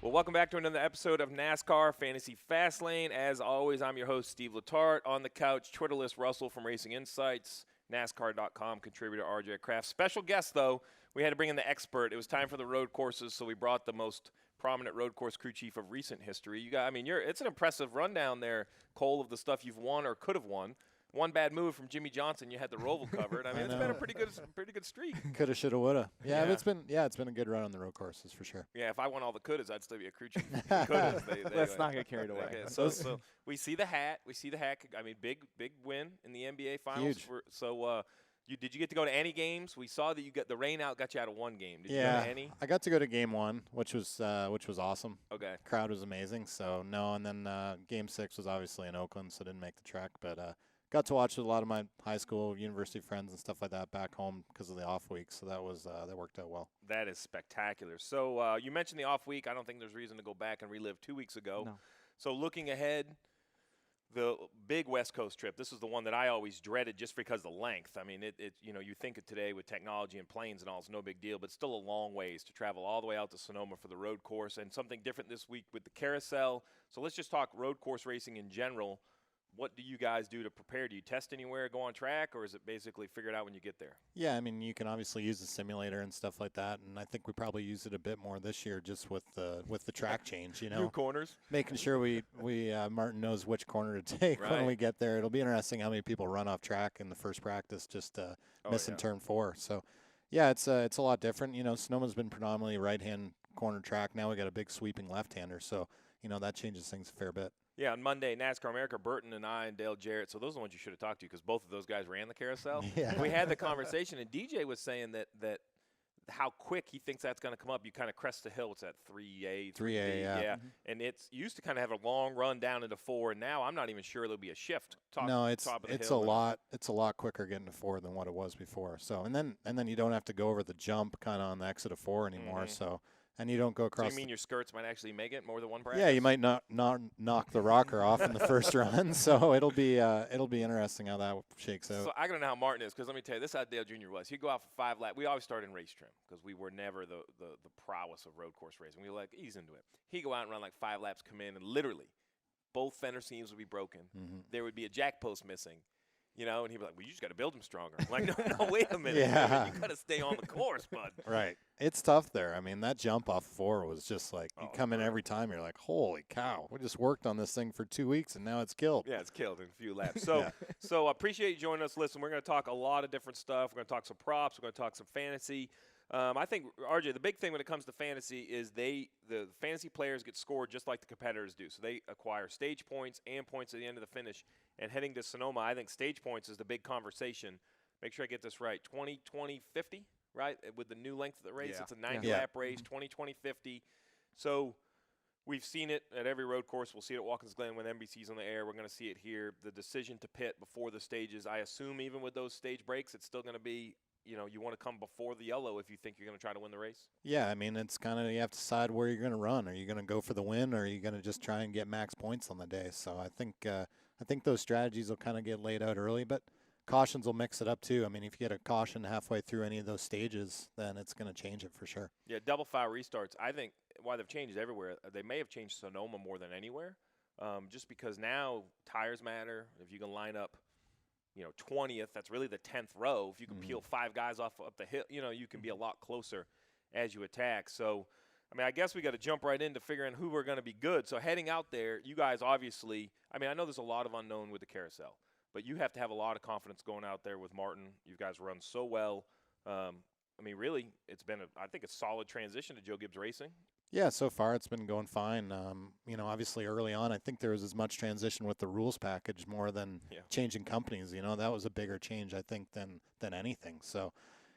Well, welcome back to another episode of NASCAR Fantasy Fastlane. As always, I'm your host, Steve Letarte. On the couch, Twitterless Russell from Racing Insights, NASCAR.com contributor RJ Kraft. Special guest, though, we had to bring in the expert. It was time for the road courses, so we brought the most prominent road course crew chief of recent history. You got, I mean, it's an impressive rundown there, Cole, of the stuff you've won or could have won. One bad move from Jimmy Johnson, you had the Roval covered. I mean, it's been a pretty good streak. Coulda, shoulda, woulda. Yeah, it's been a good run on the road courses for sure. Yeah, if I won all the couldas, I'd still be a crew chief. Let's not get carried away. Okay, so we see the hat. I mean, big win in the NBA Finals. Huge. Did you get to go to any games? We saw that you got the rain out got you out of one game. Did you go to any? I got to go to game 1, which was awesome. Okay. Crowd was amazing. So no, and then game 6 was obviously in Oakland, so didn't make the trek, but got to watch with a lot of my high school, university friends and stuff like that back home because of the off week. So that worked out well. That is spectacular. So you mentioned the off week. I don't think there's reason to go back and relive 2 weeks ago. No. So looking ahead, the big West Coast trip, this is the one that I always dreaded just because of the length. I mean, you think of today with technology and planes and all, it's no big deal, but still a long ways to travel all the way out to Sonoma for the road course, and something different this week with the carousel. So let's just talk road course racing in general. What do you guys do to prepare? Do you test anywhere, go on track, or is it basically figure it out when you get there? Yeah, I mean, you can obviously use the simulator and stuff like that, and I think we probably use it a bit more this year just with the track change, you know. New corners. Making sure Martin knows which corner to take when we get there. It'll be interesting how many people run off track in the first practice just missing turn 4. So, yeah, it's a lot different. You know, Sonoma's been predominantly right-hand corner track. Now we got a big sweeping left-hander, so, you know, that changes things a fair bit. Yeah, on Monday, NASCAR America, Burton and I and Dale Jarrett. So those are the ones you should have talked to because both of those guys ran the carousel. Yeah. We had the conversation, and DJ was saying that how quick he thinks that's going to come up. You kind of crest the hill. It's at 3A. 3A, yeah. Mm-hmm. And it's used to kind of have a long run down into 4, and now I'm not even sure there'll be a shift. It's a lot quicker getting to 4 than what it was before. So and then you don't have to go over the jump kind of on the exit of 4 anymore. Mm-hmm. So. And you don't go across. So you mean your skirts might actually make it more than one practice? Yeah, you might not knock the rocker off in the first run. So it'll be interesting how that shakes out. So I gotta know how Martin is because let me tell you, this is how Dale Jr. was. He'd go out for 5 laps. We always start in race trim because we were never the prowess of road course racing. We were like, he's into it. He'd go out and run like 5 laps, come in, and literally both fender seams would be broken. Mm-hmm. There would be a jack post missing. You know, and he'd be like, well, you just got to build them stronger. I'm like, no, wait a minute. Yeah. You got to stay on the course, bud. Right. It's tough there. I mean, that jump off 4 was just like, you come in every time, you're like, holy cow. We just worked on this thing for 2 weeks, and now it's killed. Yeah, it's killed in a few laps. So so I appreciate you joining us. Listen, we're going to talk a lot of different stuff. We're going to talk some props. We're going to talk some fantasy. I think, RJ, the big thing when it comes to fantasy is the fantasy players get scored just like the competitors do. So they acquire stage points and points at the end of the finish. And heading to Sonoma, I think stage points is the big conversation. Make sure I get this right. 20, 20, 50, right? With the new length of the race, it's a 90-lap race, 20, 20, 50. So we've seen it at every road course. We'll see it at Watkins Glen when NBC's on the air. We're going to see it here. The decision to pit before the stages, I assume even with those stage breaks, it's still going to be, you know, you want to come before the yellow if you think you're going to try to win the race? Yeah, I mean, it's kind of, you have to decide where you're going to run. Are you going to go for the win, or are you going to just try and get max points on the day? So I think those strategies will kind of get laid out early, but cautions will mix it up too. I mean, if you get a caution halfway through any of those stages, then it's going to change it for sure. Yeah, double file restarts. I think why they've changed everywhere, they may have changed Sonoma more than anywhere, just because now tires matter. If you can line up, 20th, that's really the 10th row. If you can peel 5 guys off up the hill, you can be a lot closer as you attack. So, I mean, I guess we got to jump right into figuring who we're going to be good. So heading out there, you guys obviously, I mean, I know there's a lot of unknown with the carousel, but you have to have a lot of confidence going out there with Martin. You guys run so well. I mean, really, it's been I think a solid transition to Joe Gibbs Racing. Yeah, so far it's been going fine. Obviously early on, I think there was as much transition with the rules package more than changing companies. That was a bigger change, I think, than anything. So,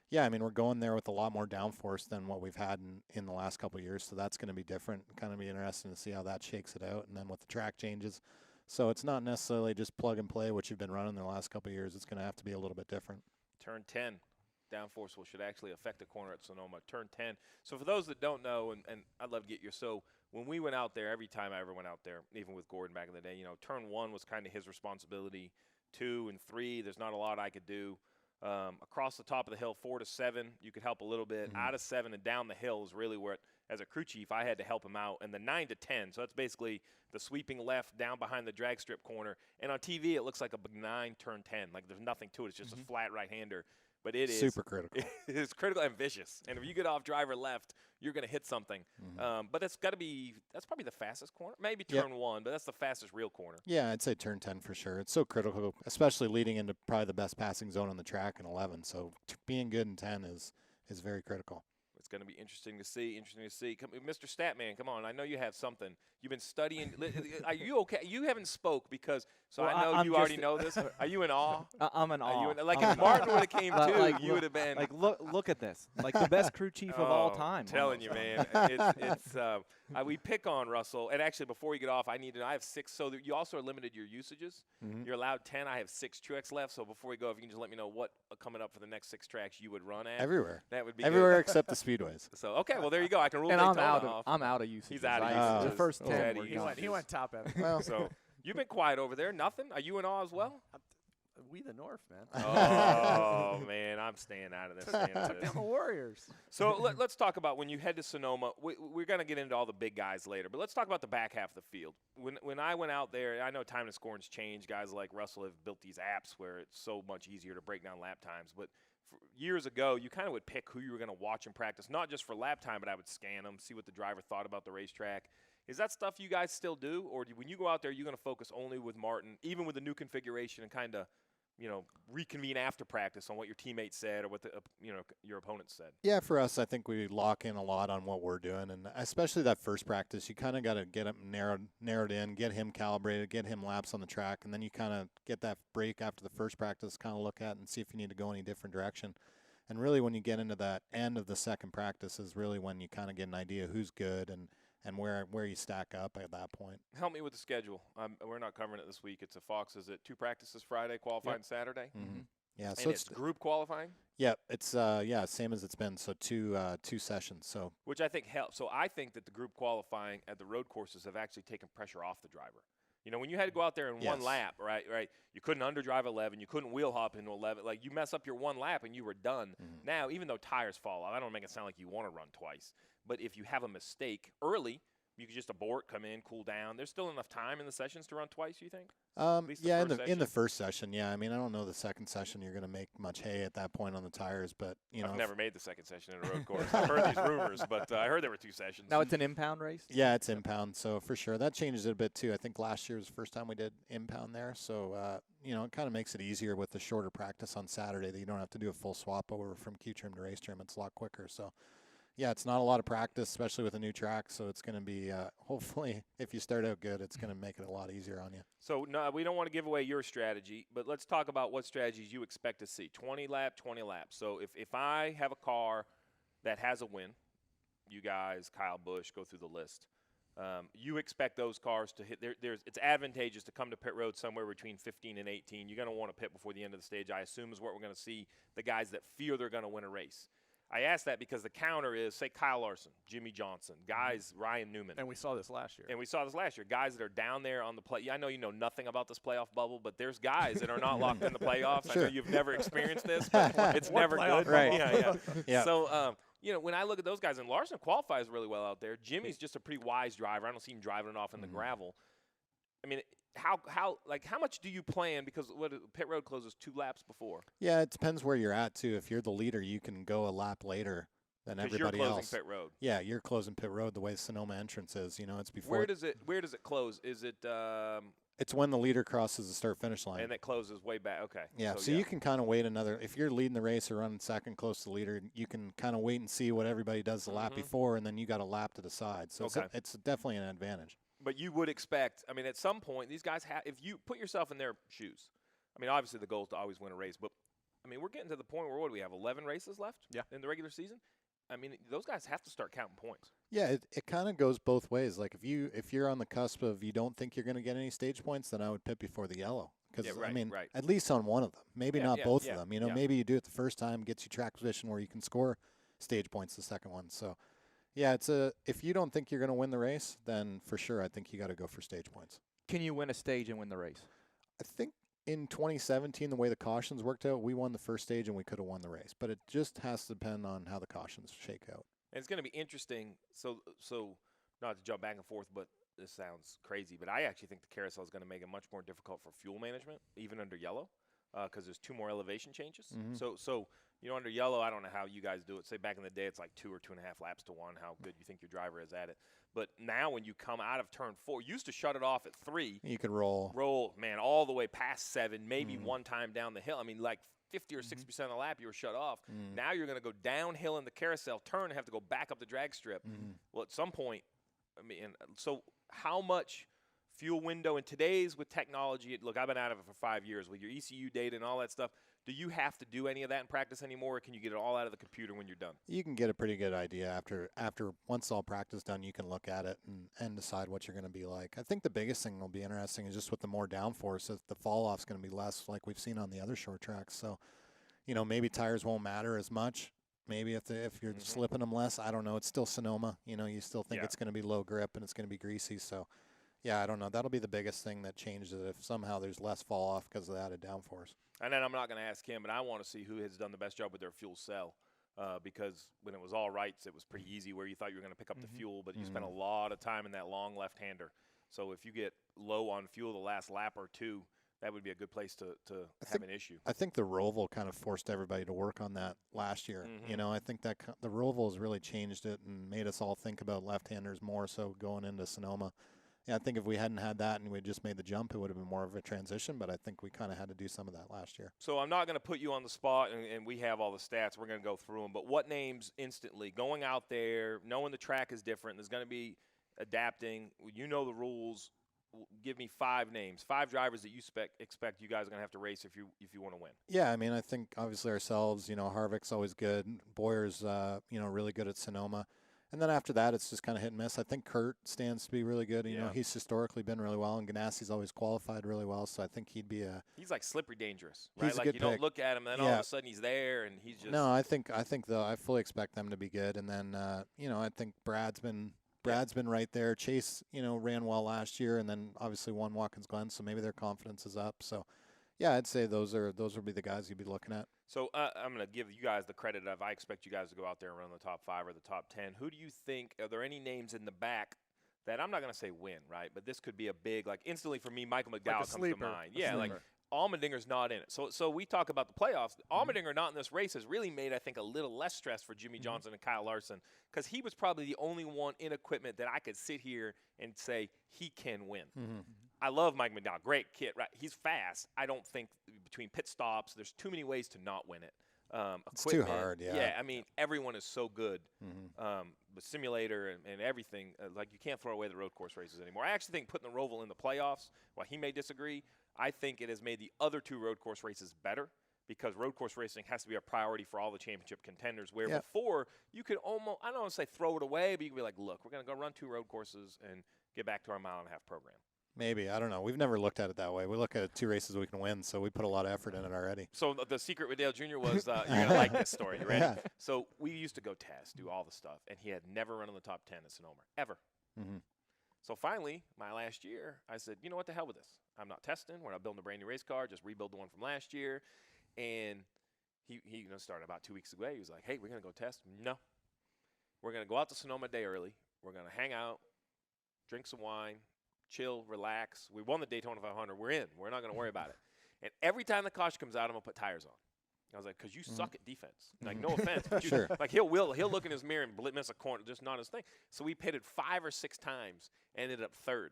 yeah, I mean, we're going there with a lot more downforce than what we've had in the last couple of years. So that's going to be different. Kind of be interesting to see how that shakes it out. And then with the track changes, so it's not necessarily just plug and play what you've been running the last couple of years. It's going to have to be a little bit different. Turn 10. Downforce should actually affect the corner at Sonoma. Turn 10. So for those that don't know, and I'd love to get your, so when we went out there, every time I ever went out there, even with Gordon back in the day, turn 1 was kind of his responsibility. 2 and 3, there's not a lot I could do. Across the top of the hill, 4 to 7, you could help a little bit. Out of 7 and down the hill is really where, as a crew chief, I had to help him out. And the 9 to 10, so that's basically the sweeping left down behind the drag strip corner. And on TV, it looks like a benign turn 10. Like there's nothing to it. It's just a flat right-hander. But it is super critical. It's critical and vicious. And if you get off driver left, you're going to hit something. But that's probably the fastest corner. Maybe turn 1, but that's the fastest real corner. Yeah, I'd say turn 10 for sure. It's so critical, especially leading into probably the best passing zone on the track in 11. So being good in 10 is very critical. It's going to be interesting to see. Come, Mr. Statman, come on. I know you have something. You've been studying. Are you okay? You haven't spoke because I know you already know this. Are you in awe? I'm in awe. Like if Martin would have came too, you would have been. Like look at this. Like the best crew chief of all time. I'm telling you, man. We pick on Russell. And actually, before you get off, I have 6. So you also are limited your usages. You're allowed 10. I have 6 Truex left. So before we go, if you can just let me know what coming up for the next 6 tracks you would run at. Everywhere. That would be everywhere good. except the speedways. So okay, well there you go. I can rule and Daytona off. I'm out of usages. He's out of usages. The first 10. He went top end. Well, so you've been quiet over there. Nothing. Are you in awe as well? We the North, man. Oh man, I'm staying out of this. The Warriors. So let's talk about when you head to Sonoma. We're going to get into all the big guys later, but let's talk about the back half of the field. When I went out there, I know time and scoring's changed. Guys like Russell have built these apps where it's so much easier to break down lap times. But years ago, you kind of would pick who you were going to watch in practice, not just for lap time, but I would scan them, see what the driver thought about the racetrack. Is that stuff you guys still do, or when you go out there, you're going to focus only with Martin, even with the new configuration, and kind of reconvene after practice on what your teammates said or what your opponents said? Yeah, for us, I think we lock in a lot on what we're doing, and especially that first practice, you kind of got to get him narrowed in, get him calibrated, get him laps on the track, and then you kind of get that break after the first practice, kind of look at and see if you need to go any different direction. And really, when you get into that end of the second practice is really when you kind of get an idea who's good and where you stack up at that point. Help me with the schedule. We're not covering it this week. It's a Fox. Is it 2 practices Friday, qualifying Saturday? Yeah, and so it's group qualifying? Yeah, it's same as it's been. So two sessions. So which I think helps. So I think that the group qualifying at the road courses have actually taken pressure off the driver. When you had to go out there in one lap, right? You couldn't underdrive 11. You couldn't wheel hop into 11. Like, you mess up your one lap and you were done. Now, even though tires fall off, I don't make it sound like you want to run twice. But if you have a mistake early, you could just abort, come in, cool down. There's still enough time in the sessions to run twice, you think? Yeah, in the first session, yeah. I mean, I don't know the second session you're going to make much hay at that point on the tires, but I've never made the second session in a road course. I've heard these rumors, but I heard there were 2 sessions. Now it's an impound race? Yeah, it's impound, so for sure. That changes it a bit too. I think last year was the first time we did impound there, so it kind of makes it easier with the shorter practice on Saturday that you don't have to do a full swap over from Q trim to race trim. It's a lot quicker, so. Yeah, it's not a lot of practice, especially with a new track, so it's going to be, hopefully, if you start out good, it's going to make it a lot easier on you. So no, we don't want to give away your strategy, but let's talk about what strategies you expect to see. 20 laps. So if I have a car that has a win, you guys, Kyle Busch, go through the list. You expect those cars to hit. It's advantageous to come to pit road somewhere between 15 and 18. You're going to want to pit before the end of the stage, I assume, is what we're going to see the guys that feel they're going to win a race. I ask that because the counter is, say, Kyle Larson, Jimmy Johnson, guys, Ryan Newman. And we saw this last year. Guys that are down there on the play. I know you know nothing about this playoff bubble, but there's guys that are not locked in the playoffs. Sure. I know you've never experienced this, but it's never good. Right. Yeah. So, when I look at those guys, and Larson qualifies really well out there. Jimmy's just a pretty wise driver. I don't see him driving it off in the gravel. I mean, how much do you plan? Because pit road closes 2 laps before. Yeah, it depends where you're at too. If you're the leader, you can go a lap later than everybody else. You're closing pit road. Yeah, you're closing pit road the way Sonoma entrance is. It's before. Where does it close? Is it? It's when the leader crosses the start finish line. And it closes way back. Okay. Yeah, so you can kind of wait if you're leading the race or running second close to the leader, you can kind of wait and see what everybody does the lap before, and then you got a lap to decide. So it's definitely an advantage. But you would expect, at some point, these guys if you put yourself in their shoes, obviously the goal is to always win a race, but, we're getting to the point where, what do we have, 11 races left in the regular season? Those guys have to start counting points. Yeah, it kind of goes both ways. Like, if you're on the cusp of you don't think you're going to get any stage points, then I would pit before the yellow. Because, at least on one of them. Maybe not both of them. Maybe you do it the first time, gets you track position where you can score stage points the second one. So, yeah, if you don't think you're going to win the race, then for sure I think you got to go for stage points. Can you win a stage and win the race? I think in 2017, the way the cautions worked out, we won the first stage and we could have won the race. But it just has to depend on how the cautions shake out. And it's going to be interesting. So not to jump back and forth, but this sounds crazy, but I actually think the carousel is going to make it much more difficult for fuel management, even under yellow, because there's 2 more elevation changes. So under yellow, I don't know how you guys do it. Say back in the day, it's like 2 or 2.5 laps to 1, how good you think your driver is at it. But now when you come out of turn 4, you used to shut it off at 3. You could roll, man, all the way past 7, maybe one time down the hill. I mean, like 50 or 60% of the lap, you were shut off. Now you're going to go downhill in the carousel, turn, and have to go back up the drag strip. Well, at some point, I mean, so how much fuel window in today's with technology? Look, I've been out of it for 5 years with your ECU data and all that stuff. Do you have to do any of that in practice anymore, or can you get it all out of the computer when you're done? You can get a pretty good idea after once all practice done. You can look at it and decide what you're going to be like. I think the biggest thing will be interesting is just with the more downforce, that the fall off's going to be less, like we've seen on the other short tracks. So, maybe tires won't matter as much. Maybe if you're slipping them less, I don't know. It's still Sonoma. You still think it's going to be low grip and it's going to be greasy. So, yeah, I don't know. That'll be the biggest thing that changes it if somehow there's less fall off because of the added downforce. And then I'm not going to ask him, but I want to see who has done the best job with their fuel cell, because when it was all rights, it was pretty easy where you thought you were going to pick up the fuel, but you spent a lot of time in that long left-hander. So if you get low on fuel the last lap or 2, that would be a good place to have an issue. I think the Roval kind of forced everybody to work on that last year. I think that the Roval has really changed it and made us all think about left-handers more so going into Sonoma. Yeah, I think if we hadn't had that and we just made the jump, it would have been more of a transition, but I think we kind of had to do some of that last year. So I'm not going to put you on the spot, and we have all the stats. We're going to go through them. But what names instantly, going out there, knowing the track is different, there's going to be adapting, the rules, give me 5 names, 5 drivers that you expect you guys are going to have to race if you want to win. Yeah, I mean, I think obviously ourselves, Harvick's always good. Boyer's, really good at Sonoma. And then after that, it's just kind of hit and miss. I think Kurt stands to be really good. He's historically been really well, and Ganassi's always qualified really well. So I think he'd be he's like slippery dangerous, right? He's like a good you pick. don't look at him, and then all of a sudden he's there, and he's just. No, I think though I fully expect them to be good. And then I think Brad's been right there. Chase ran well last year, and then obviously won Watkins Glen, so maybe their confidence is up. So yeah, I'd say those would be the guys you'd be looking at. So I'm going to give you guys the credit of I expect you guys to go out there and run the top 5 or the top 10. Who do you think, are there any names in the back that I'm not going to say win, right? But this could be a big, like instantly for me, Michael McDowell comes to mind. Yeah, like Allmendinger's not in it. So we talk about the playoffs. Allmendinger not in this race has really made, I think, a little less stress for Jimmy Johnson and Kyle Larson, because he was probably the only one in equipment that I could sit here and say he can win. I love Mike McDowell. Great kid, right? He's fast. I don't think between pit stops, there's too many ways to not win it. It's too hard, yeah. Yeah, I mean, everyone is so good. The simulator and everything, like you can't throw away the road course races anymore. I actually think putting the Roval in the playoffs, while he may disagree, I think it has made the other 2 road course races better, because road course racing has to be a priority for all the championship contenders, where before you could almost, I don't want to say throw it away, but you can be like, look, we're going to go run 2 road courses and get back to our mile-and-a-half program. Maybe. I don't know. We've never looked at it that way. We look at 2 races we can win, so we put a lot of effort in it already. So the secret with Dale Jr. was, you're going to like this story. You ready? Yeah. So we used to go test, do all the stuff, and he had never run in the top 10 at Sonoma, ever. So finally, my last year, I said, you know what, the hell with this. I'm not testing. We're not building a brand new race car. Just rebuild the one from last year. And he started about 2 weeks ago. He was like, hey, we're going to go test. No. We're going to go out to Sonoma a day early. We're going to hang out, drink some wine, chill, relax. We won the Daytona 500. We're in. We're not going to worry about it. And every time the caution comes out, I'm going to put tires on. I was like, because you suck at defense. Like, no offense. But you, like, he'll look in his mirror and miss a corner, just not his thing. So we pitted 5 or 6 times, ended up 3rd.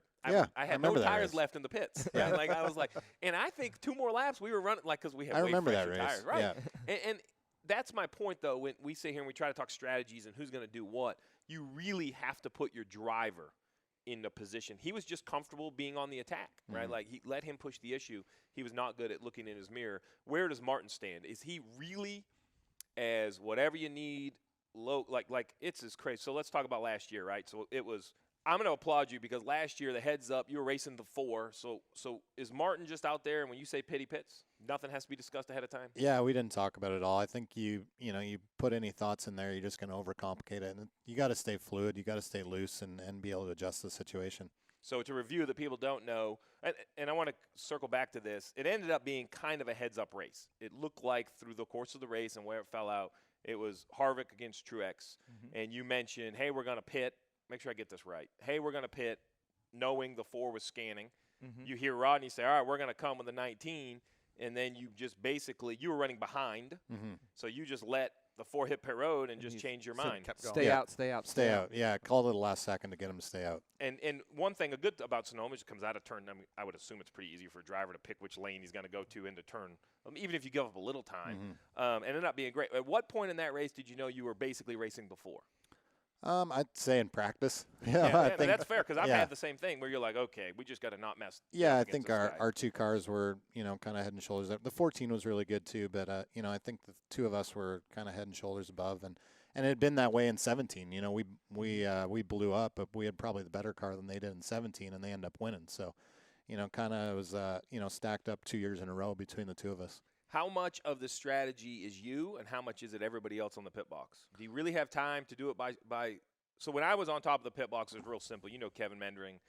I had no tires left in the pits. Right? Like, I was like, and I think 2 more laps we were running, like, because we had way fresher tires. Right? Yeah. And that's my point, though, when we sit here and we try to talk strategies and who's going to do what, you really have to put your driver in the position. He was just comfortable being on the attack, right? Like, he let him push the issue. He was not good at looking in his mirror. Where does Martin stand? Is he really as whatever you need, low, like it's as crazy. So let's talk about last year, right? So it was, I'm going to applaud you because last year, the heads up, you were racing the 4. So is Martin just out there, and when you say pity pits, nothing has to be discussed ahead of time? Yeah, we didn't talk about it at all. I think you put any thoughts in there, you're just going to overcomplicate it. And you got to stay fluid. You got to stay loose and be able to adjust the situation. So to review that people don't know, and I want to circle back to this, it ended up being kind of a heads-up race. It looked like through the course of the race and where it fell out, it was Harvick against Truex. And you mentioned, hey, we're going to pit. Make sure I get this right. Hey, we're going to pit, knowing the 4 was scanning. You hear Rodney say, all right, we're going to come with the 19. And then you just basically, you were running behind. So you just let the 4 hit pit road and just change your mind. Stay out. Yeah, called it the last second to get him to stay out. And one thing good about Sonoma is it comes out of turn. I mean, I would assume it's pretty easy for a driver to pick which lane he's going to go to into turn, even if you give up a little time. And it ended up being great. At what point in that race did you know you were basically racing before? I'd say in practice. I think that's fair because I've had the same thing where you're like, okay, we just got to not mess. Yeah, I think our 2 cars were, kind of head and shoulders up. The 14 was really good too, but I think the 2 of us were kind of head and shoulders above, and it had been that way in 17. We blew up, but we had probably the better car than they did in 17, and they ended up winning. So, kind of was stacked up 2 years in a row between the 2 of us. How much of the strategy is you, and how much is it everybody else on the pit box? Do you really have time to do it by So when I was on top of the pit box, it was real simple. Kevin Mendering,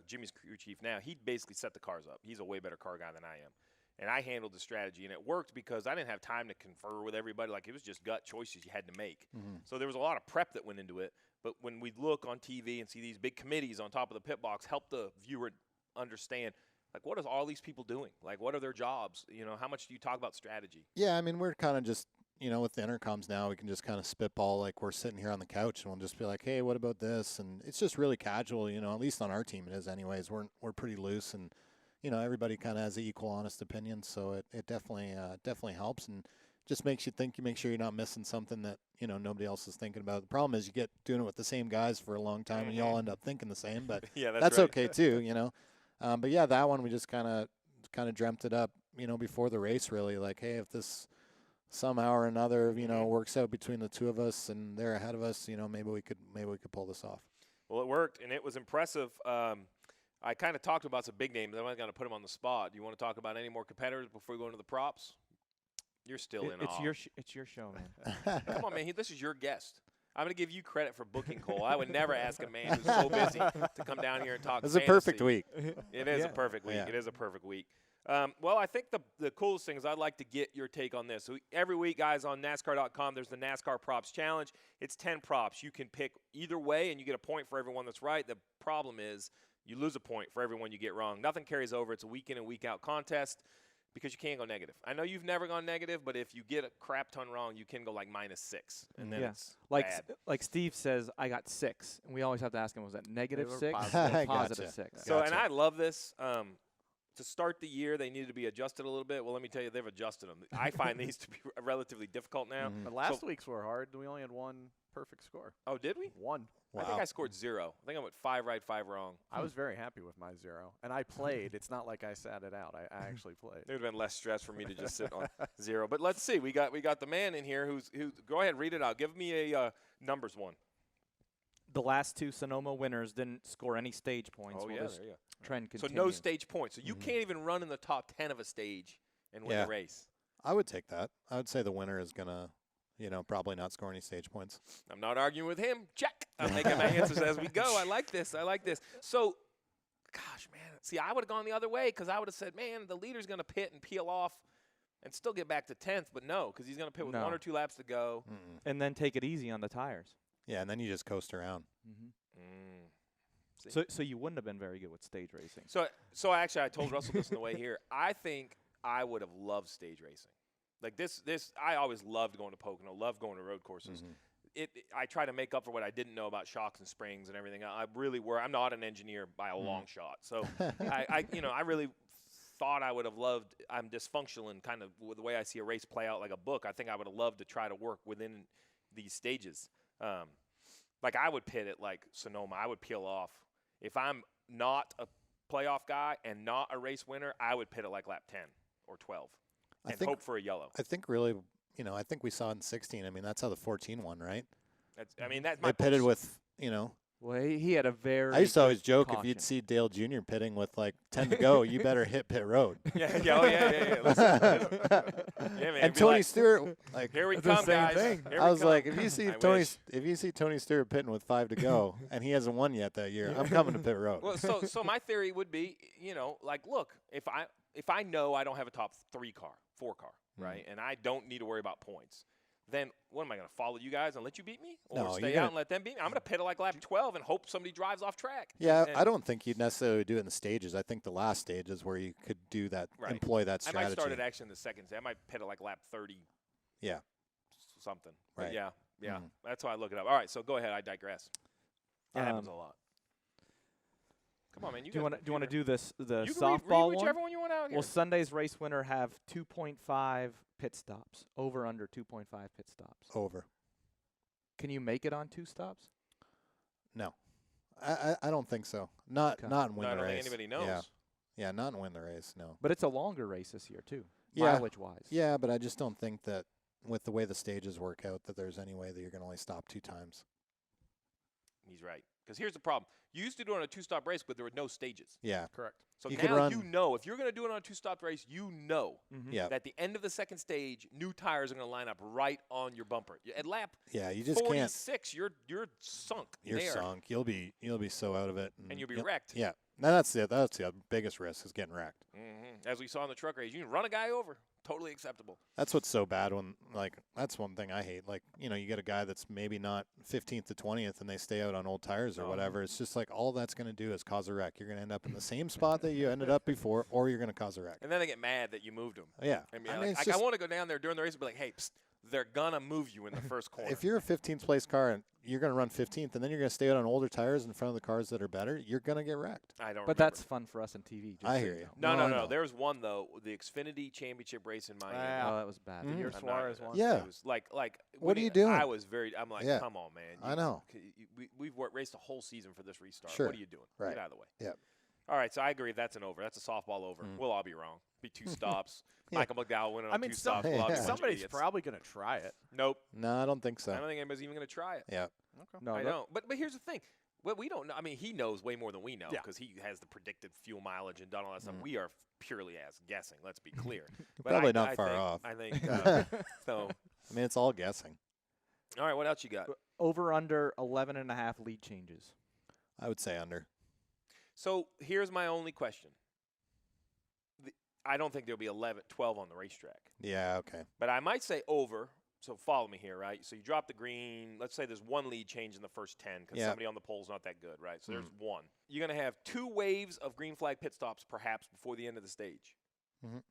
Jimmy's crew chief now, he basically set the cars up. He's a way better car guy than I am. And I handled the strategy, and it worked because I didn't have time to confer with everybody. Like, it was just gut choices you had to make. So there was a lot of prep that went into it. But when we look on TV and see these big committees on top of the pit box, help the viewer understand, like, what is all these people doing? Like, what are their jobs? How much do you talk about strategy? Yeah, I mean, we're kind of just, with the intercoms now, we can just kind of spitball like we're sitting here on the couch, and we'll just be like, hey, what about this? And it's just really casual, at least on our team it is anyways. We're pretty loose, and, everybody kind of has an equal, honest opinion, so it definitely helps, and just makes you think, you make sure you're not missing something that, nobody else is thinking about. The problem is you get doing it with the same guys for a long time, and you all end up thinking the same, but yeah, that's right. okay too, But yeah, that one we just kind of dreamt it up, before the race, really. Like, hey, if this somehow or another, works out between the 2 of us and they're ahead of us, maybe we could pull this off. Well, it worked, and it was impressive. I kind of talked about some big names. I'm not going to put them on the spot. Do you want to talk about any more competitors before we go into the props? You're still in awe. It's your show, man. Come on, man. This is your guest. I'm going to give you credit for booking Cole. I would never ask a man who's so busy to come down here and talk It's fantasy. a perfect week. It is a perfect week. Yeah. It is a perfect week. Well, I think the coolest thing is I'd like to get your take on this. So every week, guys, on NASCAR.com, there's the NASCAR Props Challenge. It's 10 props. You can pick either way, and you get a point for everyone that's right. The problem is you lose a point for everyone you get wrong. Nothing carries over. It's a week in and week out contest because you can't go negative. I know you've never gone negative, but if you get a crap ton wrong, you can go like -6, and then it's bad. Like Steve says, I got 6, and we always have to ask him, was that -6 positive. or positive Gotcha. 6? So, and I love this. To start the year, they needed to be adjusted a little bit. Well, let me tell you, they've adjusted them. I find these to be relatively difficult now. But last week's were hard. We only had 1 perfect score. Oh, did we? 1. Wow. I think I scored 0. I think I went 5 right, 5 wrong. I was very happy with my 0. And I played. It's not like I sat it out. I actually played. There would have been less stress for me to just sit on 0. But let's see. We got the man in here who's go ahead, read it out. Give me a numbers one. The last 2 Sonoma winners didn't score any stage points. Oh, yeah, there you go. Trend continues. So no stage points. So you can't even run in the top 10 of a stage and win a race. I would take that. I would say the winner is going to, probably not score any stage points. I'm not arguing with him. Check. I'm making my answers as we go. I like this. So, gosh, man. See, I would have gone the other way because I would have said, man, the leader's going to pit and peel off and still get back to 10th. But no, because he's going to pit with 1 or 2 laps to go. And then take it easy on the tires. Yeah, and then you just coast around. So you wouldn't have been very good with stage racing. So actually, I told Russell this on the way here. I think I would have loved stage racing. Like this, I always loved going to Pocono, loved going to road courses. I try to make up for what I didn't know about shocks and springs and everything. I'm not an engineer by a long shot. So I really thought I would have loved. I'm dysfunctional in kind of with the way I see a race play out like a book. I think I would have loved to try to work within these stages. Like I would pit it like Sonoma. I would peel off. If I'm not a playoff guy and not a race winner, I would pit it like lap 10 or 12 and hope for a yellow. I think really, I think we saw in 16. I mean, that's how the 14 won, right? That's my they pitted with, Well, he had a very. I used to always good joke caution. if you'd see Dale Jr. pitting with like 10 to go, you better hit pit road. Yeah. Listen. Yeah, man. And be Tony like, Stewart, like here we It's the come, same guys. thing. Here I we was come. like, if you see I Tony, wish. if you see Tony Stewart pitting with 5 to go, and he hasn't won yet that year, I'm coming to pit road. Well, so my theory would be, like, look, if I know I don't have a top 4 car, right, and I don't need to worry about points, then what am I going to follow you guys and let you beat me, or No, stay out and let them beat me? I'm going to pit at like lap 12 and hope somebody drives off track. Yeah, And I don't think you'd necessarily do it in the stages. I think the last stage is where you could do that, Right. employ that I strategy. might start it actually in the second. I might pit at like lap 30. Yeah. Something. Right. But yeah. Mhm. That's how I look it up. All right, so go ahead. I digress. That happens a lot. Come on, man. Do you want to do this the you can softball read whichever one you want out here. Will Sunday's race winner have 2.5 pit stops? Over under 2.5 pit stops. Over. Can you make it on 2 stops? No. I don't think so. Not Okay. not in win I the don't race. think anybody knows. Yeah, not in win the race, no. But it's a longer race this year too, Yeah. mileage-wise. Yeah, but I just don't think that with the way the stages work out that there's any way that you're going to only stop 2 times. He's right. Because here's the problem. You used to do it on a 2-stop race, but there were no stages. Yeah. Correct. So You could now run- you know, if you're going to do it on a 2-stop race, you know Yeah. that at the end of the second stage, new tires are going to line up right on your bumper. At lap Yeah, you just can't. 46, you're sunk You're there, sunk. You'll be so out of it and you'll be you'll- wrecked. Yeah. No, that's the biggest risk is getting wrecked. As we saw in the truck race, you can run a guy over. Totally acceptable. That's what's so bad when, like, that's one thing I hate. Like, you get a guy that's maybe not 15th to 20th and they stay out on old tires or whatever. It's just like all that's going to do is cause a wreck. You're going to end up in the same spot that you ended up before, or you're going to cause a wreck. And then they get mad that you moved them. Yeah. I mean, it's I just- want to go down there during the race and be like, hey, psst, they're going to move you in the first corner. If you're a 15th place car and you're going to run 15th and then you're going to stay out on older tires in front of the cars that are better, you're going to get wrecked. I don't But remember. that's fun for us on TV. Just I so hear you. No. I know. There's one, though, the Xfinity Championship race in Miami. Oh, that was bad. The year I'm not- Suarez won. Yeah. It was like What when are you doing? I'm like, Yeah. come on, man. I know. We've raced a whole season for this restart. Sure. What are you doing? Right. Get out of the way. Yep. All right, so I agree. That's an over. That's a softball over. We'll all be wrong. Be 2 stops. Yeah. Michael McDowell winning on I mean, 2 stops. We'll all be a bunch of somebody's idiots. probably going to try it. Nope. No, I don't think so. I don't think anybody's even going to try it. Yeah. No, I that- don't. But here's the thing. What we don't know. I mean, he knows way more than we know Yeah. because he has the predicted fuel mileage and done all that stuff. We are purely as guessing. Let's be clear. But Probably I not far think, off. I think so. I mean, it's all guessing. All right, what else you got? Over under 11.5 lead changes. I would say under. So here's my only question. I don't think there'll be 12 on the racetrack. Yeah, okay. But I might say over. So follow me here, right? So you drop the green. Let's say there's 1 lead change in the first 10 because Yeah. somebody on the pole's not that good, right? So there's 1. You're going to have 2 waves of green flag pit stops perhaps before the end of the stage. Mhm.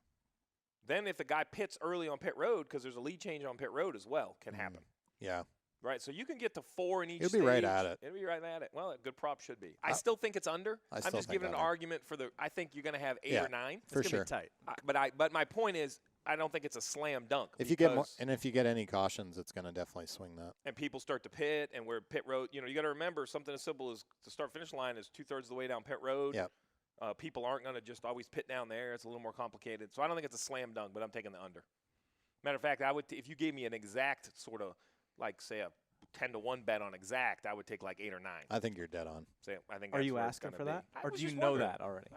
Then if the guy pits early on pit road, because there's a lead change on pit road as well, can happen. Yeah. Right? So you can get to 4 in each You'll stage. be right at it. It'll be right at it. Well, a good prop should be. I still think it's under. I I'm still just think giving an under. argument for the – I think you're going to have 8 Yeah. or 9. For It's sure. going to be tight. But my point is I don't think it's a slam dunk. If you get more, because- and if you get any cautions, it's going to definitely swing that. and people start to pit, and where pit road, you got to remember something as simple as the start-finish line is 2/3 of the way down pit road. Yep. People aren't going to just always pit down there. It's a little more complicated. So I don't think it's a slam dunk, but I'm taking the under. Matter of fact, if you gave me an exact sort of, like, say, a 10-1 bet on exact, I would take like 8 or 9. I think you're dead on. So I think Are that's you where it's asking gonna for be. that? I Or was do you just know wondering. that already?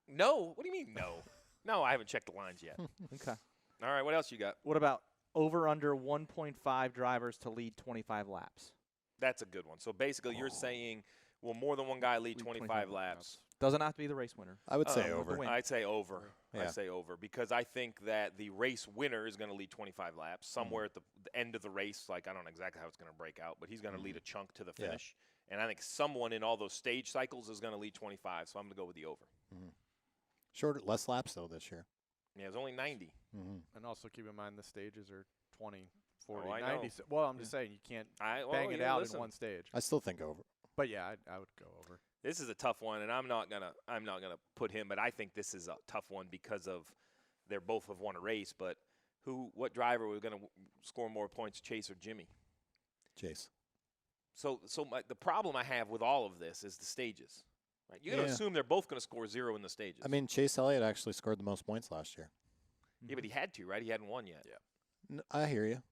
No. What do you mean no? No, I haven't checked the lines yet. Okay. All right, what else you got? What about over under 1.5 drivers to lead 25 laps? That's a good one. So basically, you're saying, will more than one guy lead 25 laps? Doesn't have to be the race winner. I would say the over. win. I'd say over. Yeah. I'd say over because I think that the race winner is going to lead 25 laps somewhere at the end of the race. Like, I don't know exactly how it's going to break out, but he's going to lead a chunk to the Yeah. finish. And I think someone in all those stage cycles is going to lead 25, so I'm going to go with the over. Shorter, less laps though this year. Yeah, it's only 90. And also keep in mind the stages are 20, 40, I 90. know. So, well, I'm just saying you can't bang it yeah, out listen. in one stage. I still think over. But yeah, I would go over. This is a tough one, and I'm not gonna put him, but I think this is a tough one because of they're both have won a race. But what driver was gonna score more points, Chase or Jimmy? Chase. So the problem I have with all of this is the stages. Right? You're gonna Yeah. assume they're both gonna score 0 in the stages. I mean, Chase Elliott actually scored the most points last year. yeah, but he had to, right? He hadn't won yet. Yeah. I hear you.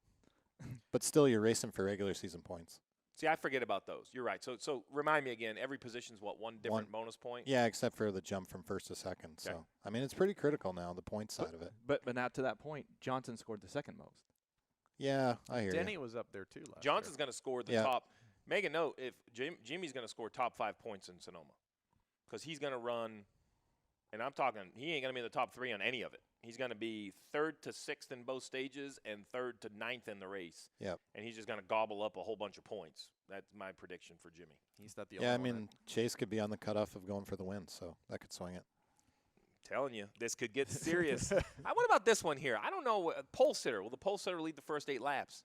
But still, you're racing for regular season points. See, I forget about those. You're right. So remind me again. Every position's one different bonus point. Yeah, except for the jump from first to second. Okay. So I mean, it's pretty critical now, the point side of it. But now to that point, Johnson scored the second most. Yeah, I hear Denny you. was up there too last Johnson's year. going to score the top. Make a note if Jimmy's going to score top 5 points in Sonoma, because he's going to run. And I'm talking, he ain't going to be in the top 3 on any of it. He's going to be 3rd to 6th in both stages and 3rd to 9th in the race. Yep. And he's just going to gobble up a whole bunch of points. That's my prediction for Jimmy. He's not the only only one. I mean, Chase could be on the cutoff of going for the win, so that could swing it. Telling you, this could get serious. What about this one here? I don't know. Pole sitter. Will the pole sitter lead the first 8 laps?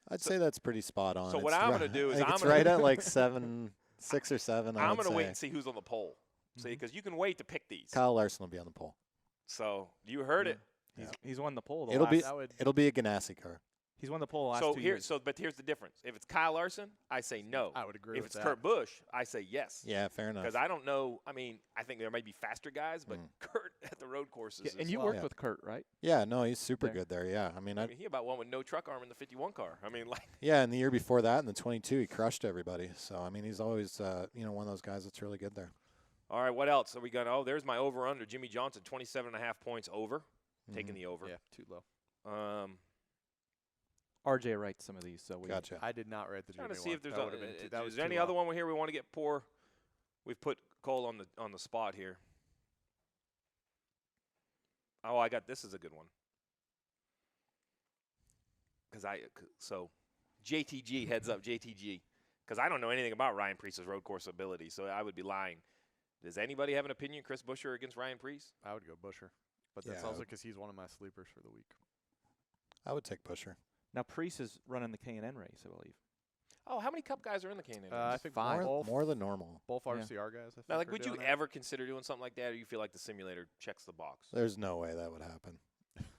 I'd say that's pretty spot on. So what I'm going to do is it's right at like 6 or 7. I'm going to wait and see who's on the pole. See, because you can wait to pick these. Kyle Larson will be on the pole. So you heard it. He's won the pole. It'll be a Ganassi car. He's won the pole the last 2 years. But here's the difference. If it's Kyle Larson, I say no. I would agree if with it's Kurt Busch, I say yes. Yeah, fair enough. Because I don't know. I mean, I think there might be faster guys, but Kurt at the road courses. And you worked with Kurt, right? Yeah, no, he's super good there. Yeah, I mean, he about won with no truck arm in the 51 car. I mean, like. Yeah, and the year before that, in the 22, he crushed everybody. So I mean, he's always one of those guys that's really good there. All right, what else are we gonna? Oh, there's my over/under. Jimmy Johnson, 27.5 points over, taking the over. Yeah, too low. RJ writes some of these, so we. Gotcha. I did not write the Trying Jimmy to see one. if there's is there any other one here we want to get poor. We've put Cole on the spot here. Oh, I got this is a good one. So JTG heads up JTG, because I don't know anything about Ryan Priest's road course ability, so I would be lying. Does anybody have an opinion, Chris Buescher against Ryan Priest? I would go Buescher, but that's also because he's one of my sleepers for the week. I would take Buescher. Now Priest is running the K&N race, I believe. Oh, how many Cup guys are in the K&N race? I think 5. More than normal. Both RCR guys. I think now, like, are would you doing ever consider doing something like that, or you feel like the simulator checks the box? There's no way that would happen.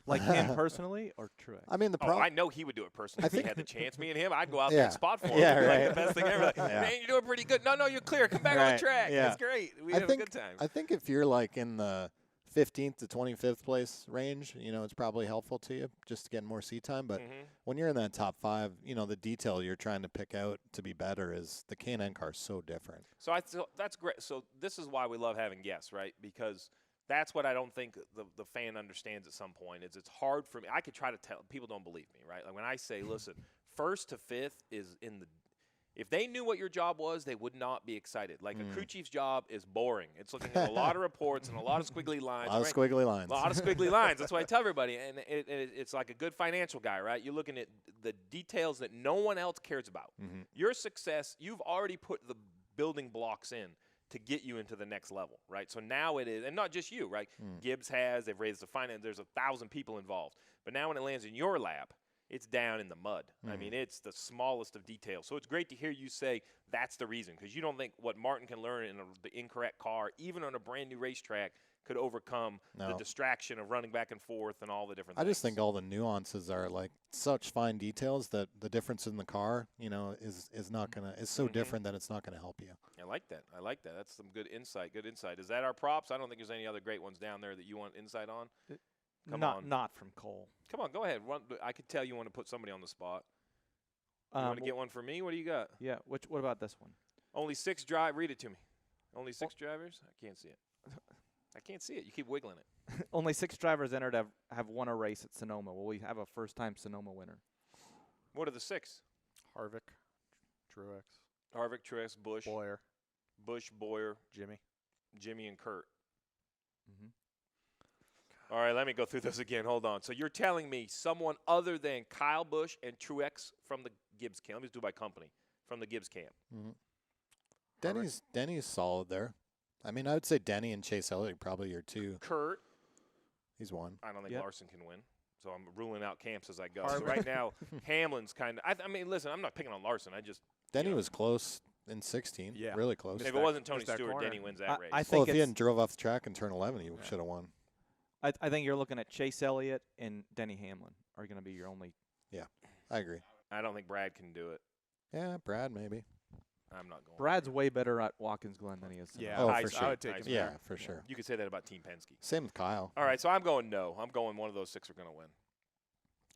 Like him personally or Truex? I mean, I know he would do it personally. If he had the chance. Me and him, I'd go out there and spot for him. Yeah, It'd be right. like the best thing ever. Like, man, you're doing pretty good. No, you're clear. Come back on the track. Yeah. That's great. We have a good time. I think if you're like in the 15th to 25th place range, it's probably helpful to you just to get more seat time. But when you're in that top 5, the detail you're trying to pick out to be better is the K&N car is so different. So that's great. So this is why we love having guests, right? Because that's what I don't think the fan understands at some point. It's hard for me. I could try to tell. People don't believe me, right? Like when I say, listen, 1st to 5th is in the – if they knew what your job was, they would not be excited. Like a crew chief's job is boring. It's looking at a lot of reports and a lot of squiggly lines. A lot of squiggly lines. A lot of squiggly lines. That's what I tell everybody. And it's like a good financial guy, right? You're looking at the details that no one else cares about. Your success, you've already put the building blocks in to get you into the next level, right? So now it is, and not just you, right? Gibbs they've raised the finance. There's 1,000 people involved. But now when it lands in your lap, it's down in the mud. I mean, it's the smallest of details. So it's great to hear you say that's the reason, because you don't think what Martin can learn in the incorrect car, even on a brand new racetrack, could overcome the distraction of running back and forth and all the different things. I just think all the nuances are like such fine details that the difference in the car, is not gonna is so different that it's not gonna help you. I like that. That's some good insight. Is that our props? I don't think there's any other great ones down there that you want insight on. Not from Cole. Come on, go ahead. I could tell you want to put somebody on the spot. You want to get one for me? What do you got? Yeah. What about this one? Only 6 drive. Read it to me. Only 6 drivers? I can't see it. I can't see it. You keep wiggling it. Only 6 drivers entered have won a race at Sonoma. Will we have a first-time Sonoma winner? What are the 6? Harvick, Truex, Busch, Boyer, Jimmy, and Kurt. All right, let me go through this again. Hold on. So you're telling me someone other than Kyle Busch and Truex from the Gibbs camp. Let me just do by company. From the Gibbs camp. Denny's solid there. I mean, I would say Denny and Chase Elliott probably your 2. Kurt. He's 1. I don't think Larson can win. So I'm ruling out camps as I go. So right now, Hamlin's kind of – I mean, listen, I'm not picking on Larson. Denny was close in 16. Yeah. Really close. If it wasn't Tony Stewart, Denny wins that race. I think if he hadn't drove off the track in turn 11, he should have won. I think you're looking at Chase Elliott and Denny Hamlin are going to be your only. Yeah, I agree. I don't think Brad can do it. Yeah, Brad maybe. I'm not going. Brad's way better at Watkins Glen than he is. Yeah, for sure. I would take him. Yeah, for sure. You could say that about Team Penske. Same with Kyle. All right, so I'm going no. I'm going one of those 6 are going to win.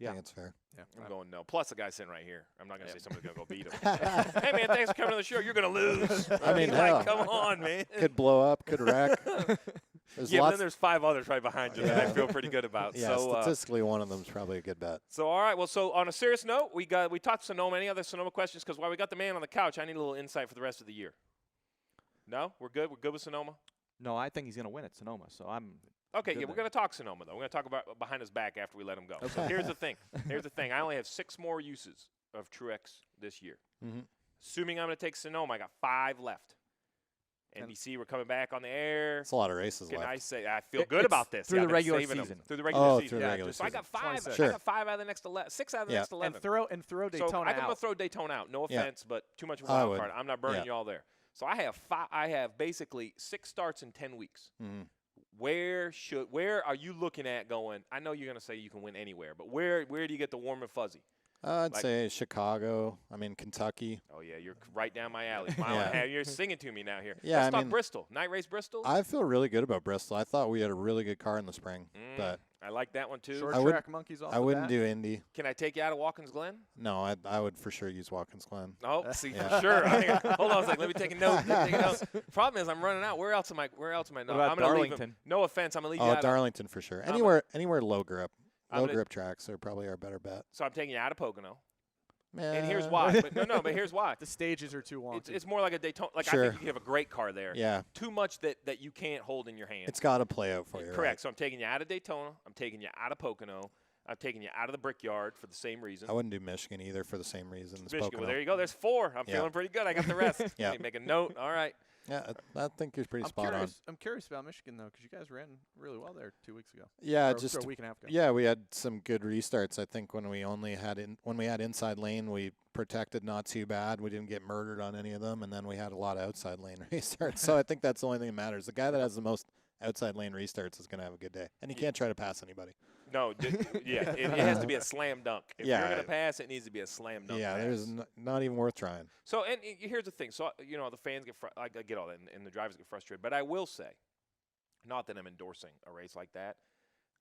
I think it's fair. Yeah, I'm going no. Plus, the guy's sitting right here. I'm not going to say somebody's going to go beat him. Hey, man, thanks for coming to the show. You're going to lose. I mean, like, come on, man. Could blow up, could wreck. But then there's 5 others right behind you that I feel pretty good about. Yeah, so, statistically, one of them is probably a good bet. So, all right. Well, so on a serious note, we talked Sonoma. Any other Sonoma questions? Because while we got the man on the couch, I need a little insight for the rest of the year. No? We're good? We're good with Sonoma? No, I think he's going to win at Sonoma, so I'm Okay, good yeah, then. we're going to talk Sonoma, though. We're going to talk about behind his back after we let him go. So here's the thing. I only have 6 more uses of Truex this year. Mm-hmm. Assuming I'm going to take Sonoma, I got 5 left. NBC, we're coming back on the air. It's a lot of races Can left. I say I feel good about this? through the I've been regular saving them. season. Through the regular season. Through the regular So I got season. 5. 26. I Sure. got 5 out of the next 11. 6 out of the Yeah. next 11. And throw Daytona So I'm going to out. throw Daytona out. No Yeah. offense, but too much of a I wild would. card. I'm not burning Yeah. you all there. So I have basically 6 starts in 10 weeks. Mm-hmm. Where are you looking at going? I know you're going to say you can win anywhere, but where do you get the warm and fuzzy? I'd Like- say Chicago. I mean, Kentucky. Oh yeah, you're right down my alley. Mile and a half. You're singing to me now here. Yeah, Let's I talk mean- Bristol. Night race Bristol. I feel really good about Bristol. I thought we had a really good car in the spring, but I like that one too. Short I would- track monkeys off I the wouldn't bat. do Indy. Can I take you out of Watkins Glen? No, I would for sure use Watkins Glen. Oh, see, Yeah. for sure. Hold on a second. Let me take a note. Problem is, I'm running out. Where else am I? No, about I'm gonna leave him. Darlington? No offense, I'm gonna leave you Oh, out. Darlington for sure. I'm Anywhere low grip. I'm Low gonna- grip tracks are probably our better bet. So I'm taking you out of Pocono. Man. And here's why. But here's why. The stages are too wonky. It's more like a Daytona. Like I Sure. think you have a great car there. Yeah, Too much that you can't hold in your hand. it's got to play out for you. Correct. Right? So I'm taking you out of Daytona. I'm taking you out of Pocono. I'm taking you out of the Brickyard for the same reason. I wouldn't do Michigan either for the same reason as Michigan. Well, Pocono. there you go. There's 4. I'm Yeah. feeling pretty good. I got the rest. Yeah. Let me make a note. All right. Yeah, I think you're pretty I'm spot curious, on. I'm curious about Michigan, though, because you guys ran really well there 2 weeks ago. Yeah, Or just a week and a half ago. yeah, we had some good restarts. I think when we had inside lane, we protected not too bad. We didn't get murdered on any of them, and then we had a lot of outside lane restarts. So I think that's the only thing that matters. The guy that has the most outside lane restarts is going to have a good day, and he can't try to pass anybody. No, yeah, it has to be a slam dunk. If Yeah. you're going to pass, it needs to be a slam dunk. Yeah, pass. there's not even worth trying. So, and here's the thing. So, the fans I get all that, and the drivers get frustrated. But I will say, not that I'm endorsing a race like that,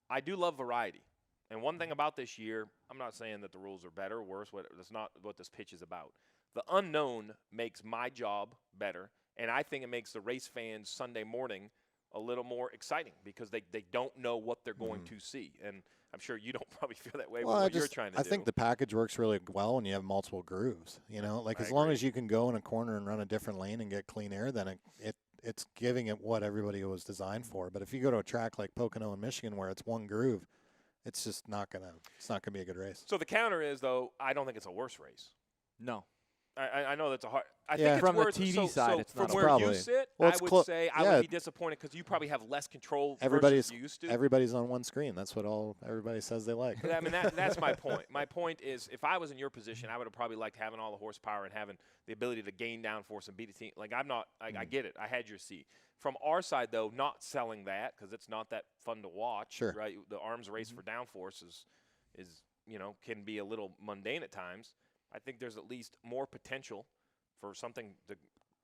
I do love variety. And one thing about this year, I'm not saying that the rules are better or worse. That's not what this pitch is about. The unknown makes my job better, and I think it makes the race fans Sunday morning a little more exciting because they don't know what they're going to see. And I'm sure you don't probably feel that way with what you're trying to do. I think the package works really well when you have multiple grooves. Like I as long agree. as you can go in a corner and run a different lane and get clean air, then it's giving it what everybody was designed for. But if you go to a track like Pocono in Michigan where it's one groove, it's just not gonna be a good race. So the counter is, though, I don't think it's a worse race. No. I know that's a hard. I Yeah. think it's From the worse. TV so, side, so it's from not. where you Probably. sit, Well, I it's would say I yeah. would be disappointed because you probably have less control Everybody's versus you used to. everybody's on one screen. That's what everybody says they like. I mean, that's my point. My point is, if I was in your position, I would have probably liked having all the horsepower and having the ability to gain downforce and beat a team. Like, I'm not – I get it. I had your seat. From our side, though, not selling that because it's not that fun to watch. Sure. Right? The arms race for downforce is can be a little mundane at times. I think there's at least more potential for something to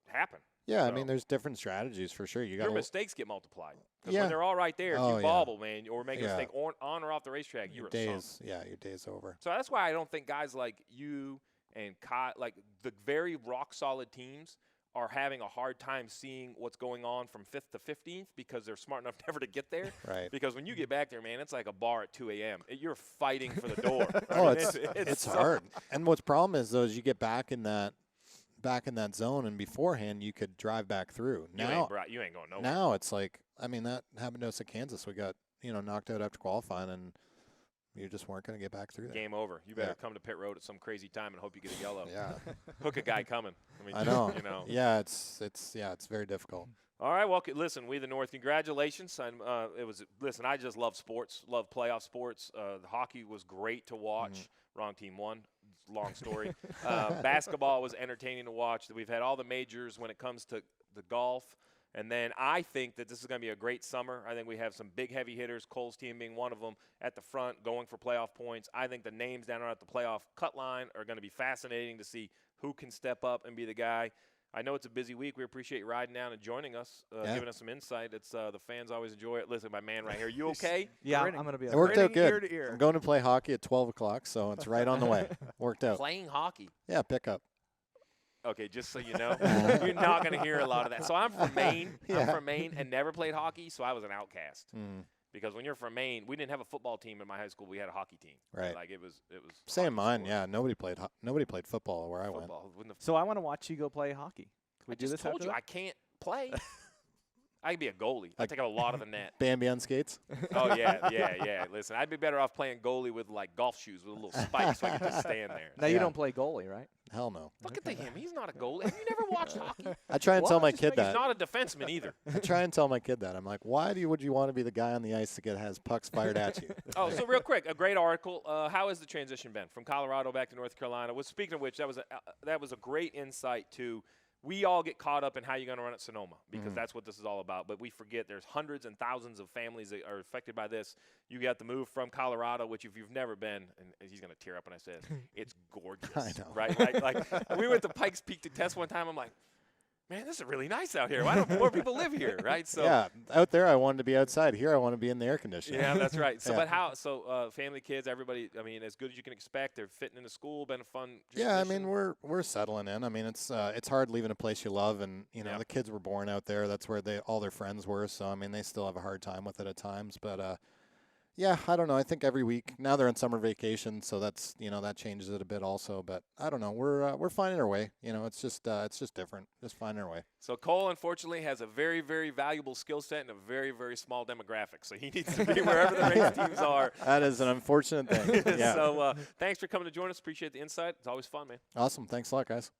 happen. Yeah, I So- mean, there's different strategies for sure. You got Your mistakes get multiplied. Because Yeah. when they're all right there, if Oh, you yeah. bobble, man, or make a Yeah. mistake on or off the racetrack, you're your a sunk. your day's over. So that's why I don't think guys like you and Kyle, like the very rock solid teams, are having a hard time seeing what's going on from 5th to 15th because they're smart enough never to get there. Right. Because when you get back there, man, it's like a bar at 2 a.m. You're fighting for the door. I Oh, mean, it's so- hard. And what's problem is though is you get back in that zone, and beforehand you could drive back through. You ain't going nowhere. Now it's like, I mean, that happened to us at Kansas. We got knocked out after qualifying, and you just weren't going to get back through there. Game over. You better Yeah. come to pit road at some crazy time and hope you get a yellow. Yeah, Hook a guy coming. I mean, I know. Yeah. Yeah, it's very difficult. All right, well, listen, we the North, congratulations. Listen, I just love sports, love playoff sports. The hockey was great to watch. Wrong team won. Long story. Basketball was entertaining to watch. We've had all the majors when it comes to the golf. And then I think that this is going to be a great summer. I think we have some big heavy hitters, Cole's team being one of them, at the front going for playoff points. I think the names down at the playoff cut line are going to be fascinating to see who can step up and be the guy. I know it's a busy week. We appreciate you riding down and joining us, giving us some insight. It's the fans always enjoy it. Listen, my man right here, you okay? Yeah, I'm going to be It worked out Ear good. to ear. I'm going to play hockey at 12 o'clock, so it's right on the way. Worked out. Playing hockey. Yeah, pickup. Okay, just so you know, you're not going to hear a lot of that. So I'm from Maine. I'm from Maine and never played hockey, so I was an outcast. Because when you're from Maine, we didn't have a football team in my high school. We had a hockey team. Right. Like it was Same mine. Yeah, nobody played football where I went. So I want to watch you go play hockey. Can we do this told after you that? I can't play. I could be a goalie. I take out a lot of the net. Bambi on skates? Oh, yeah. Listen, I'd be better off playing goalie with, like, golf shoes with a little spike so I could just stand there. Now, you don't play goalie, right? Hell no. Look at him. He's not a goalie. Have you never watched hockey? I try and tell my kid He's that. not a defenseman either. I try and tell my kid that. I'm like, why would you want to be the guy on the ice that has pucks fired at you? Oh, so real quick, a great article. How has the transition been from Colorado back to North Carolina? Well, speaking of which, that was a great insight to – we all get caught up in how you're going to run at Sonoma because that's what this is all about. But we forget there's hundreds and thousands of families that are affected by this. You got the move from Colorado, which if you've never been, and he's going to tear up when I say it, it's gorgeous. I know. Right? Like we went to Pikes Peak to test one time. I'm like, man, this is really nice out here. Why don't more people live here, right? So yeah, out there I wanted to be outside. Here I want to be in the air conditioner. Yeah, that's right. So, Yeah. but how? So, family, kids, everybody. I mean, as good as you can expect. They're fitting into school. Been a fun. Yeah, I transition. mean we're settling in. I mean it's hard leaving a place you love, and the kids were born out there. That's where all their friends were. So I mean they still have a hard time with it at times, but yeah, I don't know. I think every week now they're on summer vacation, so that's that changes it a bit also. But I don't know. We're finding our way. It's just different. Just finding our way. So Cole, unfortunately, has a very, very valuable skill set and a very, very small demographic. So he needs to be wherever the race teams are. That is an unfortunate thing. Yeah. So thanks for coming to join us. Appreciate the insight. It's always fun, man. Awesome. Thanks a lot, guys.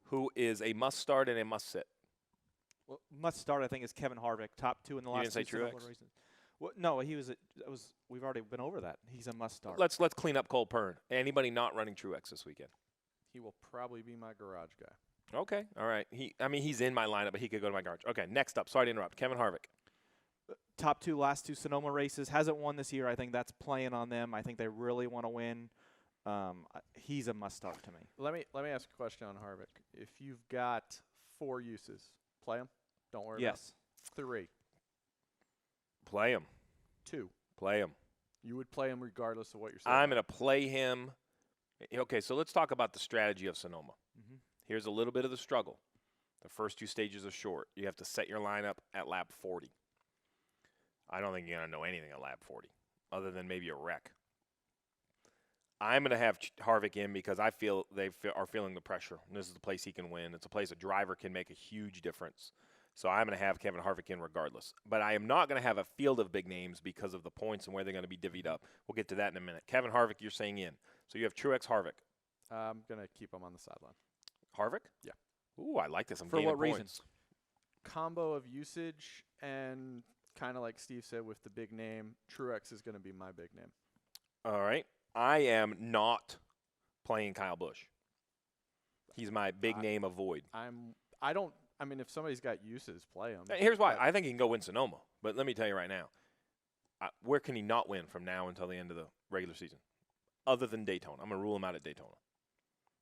Who is a must start and a must sit? Well, must start, I think, is Kevin Harvick, top 2 in the last didn't say two Sonoma Truex? races. Well, no, he was. We've already been over that. He's a must start. Let's clean up Cole Pearn. Anybody not running Truex this weekend? He will probably be my garage guy. Okay, all right. He's in my lineup, but he could go to my garage. Okay, next up. Sorry to interrupt. Kevin Harvick. Top 2 last 2 Sonoma races. Hasn't won this year. I think that's playing on them. I think they really want to win. He's a must start to me. Let me ask a question on Harvick. If you've got 4 uses, play him. Don't worry about it. 3. Play him. 2. Play him. You would play him regardless of what you're saying. I'm going to play him. Okay, so let's talk about the strategy of Sonoma. Here's a little bit of the struggle. The first 2 stages are short. You have to set your lineup at lap 40. I don't think you're going to know anything at lap 40 other than maybe a wreck. I'm going to have Harvick in because I feel they are feeling the pressure. And this is the place he can win. It's a place a driver can make a huge difference. So I'm going to have Kevin Harvick in regardless. But I am not going to have a field of big names because of the points and where they're going to be divvied up. We'll get to that in a minute. Kevin Harvick, you're saying in. So you have Truex, Harvick. I'm going to keep him on the sideline. Harvick? Yeah. Ooh, I like this. I'm For gaining what points. reasons? Combo of usage and kind of like Steve said with the big name, Truex is going to be my big name. All right. I am not playing Kyle Busch. He's my big name avoid. I mean, if somebody's got uses, play him. Here's why. I think he can go win Sonoma. But let me tell you right now, where can he not win from now until the end of the regular season? Other than Daytona. I'm going to rule him out at Daytona.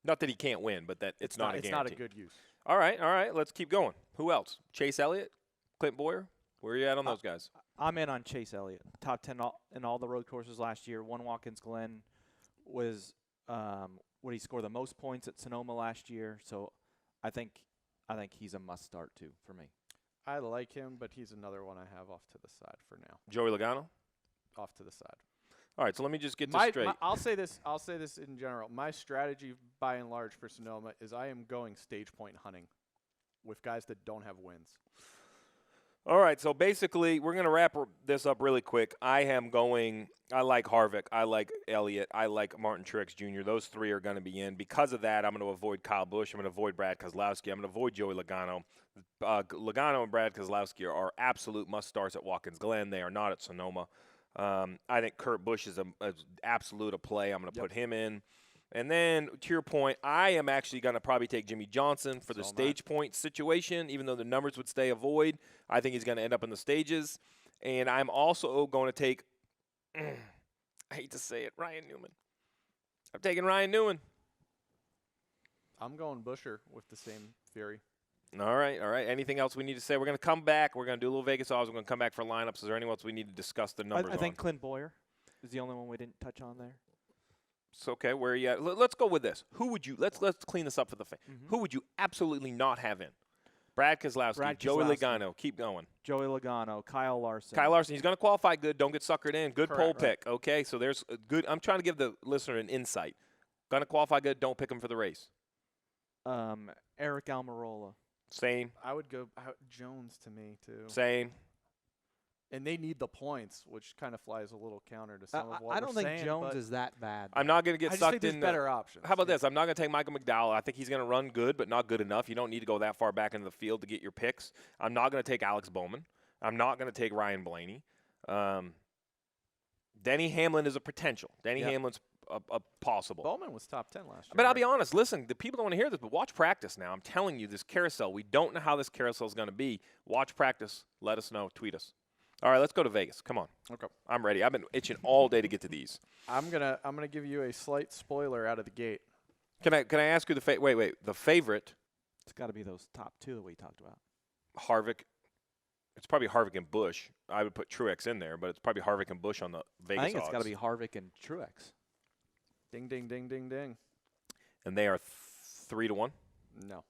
Not that he can't win, but that it's not a guarantee. It's not a good use. All right. Let's keep going. Who else? Chase Elliott? Clint Boyer? Where are you at on those guys? I'm in on Chase Elliott. Top 10 in all the road courses last year. Won Watkins Glen. Was would he score the most points at Sonoma last year? So I think he's a must start too for me. I like him, but he's another one I have off to the side for now. Joey Logano? Off to the side. All right, so let me just get this straight. I'll say this in general. My strategy, by and large, for Sonoma is I am going stage point hunting with guys that don't have wins. All right, so basically, we're going to wrap this up really quick. I like Harvick, I like Elliott, I like Martin Truex Jr. Those 3 are going to be in. Because of that, I'm going to avoid Kyle Busch. I'm going to avoid Brad Keselowski. I'm going to avoid Joey Logano. Logano and Brad Keselowski are absolute must-starts at Watkins Glen. They are not at Sonoma. I think Kurt Busch is an absolute a play. I'm going to put him in. And then, to your point, I am actually going to probably take Jimmy Johnson for the stage point situation, even though the numbers would stay avoid. I think he's going to end up in the stages. And I'm also going to take, I hate to say it, Ryan Newman. I'm taking Ryan Newman. I'm going Busher with the same theory. All right, all right. Anything else we need to say? We're going to come back. We're going to do a little Vegas odds. We're going to come back for lineups. Is there anyone else we need to discuss the numbers I think on? Clint Boyer is the only one we didn't touch on there. It's okay. Where are you at? Let's go with this. Who would you? Let's clean this up for the fan. Who would you absolutely not have in? Brad Keselowski, Joey Logano. Keep going. Joey Logano, Kyle Larson. Kyle Larson. He's going to qualify good. Don't get suckered in. Good Correct, poll right. pick. Okay, so there's a good. I'm trying to give the listener an insight. Going to qualify good. Don't pick him for the race. Eric Almirola. Same. I would go Jones to me too. Same. And they need the points, which kind of flies a little counter to some of what I don't we're think saying, Jones but is that bad. I'm not going to get I just sucked think there's in. better options. How about this? I'm not going to take Michael McDowell. I think he's going to run good, but not good enough. You don't need to go that far back into the field to get your picks. I'm not going to take Alex Bowman. I'm not going to take Ryan Blaney. Denny Hamlin is a potential. Denny Hamlin's a possible. Bowman was top 10 last year. But I'll be honest. Listen, the people don't want to hear this, but watch practice now. I'm telling you, this carousel, we don't know how this carousel is going to be. Watch practice. Let us know. Tweet us. All right, let's go to Vegas. Come on. Okay. I'm ready. I've been itching all day to get to these. I'm gonna give you a slight spoiler out of the gate. Can I ask you the wait, the favorite, It's got to be those top two that we talked about. Harvick. It's probably Harvick and Busch. I would put Truex in there, but it's probably Harvick and Busch on the Vegas I think it's odds. got to be Harvick and Truex. Ding, ding, ding, ding, ding. And they are 3-1, No,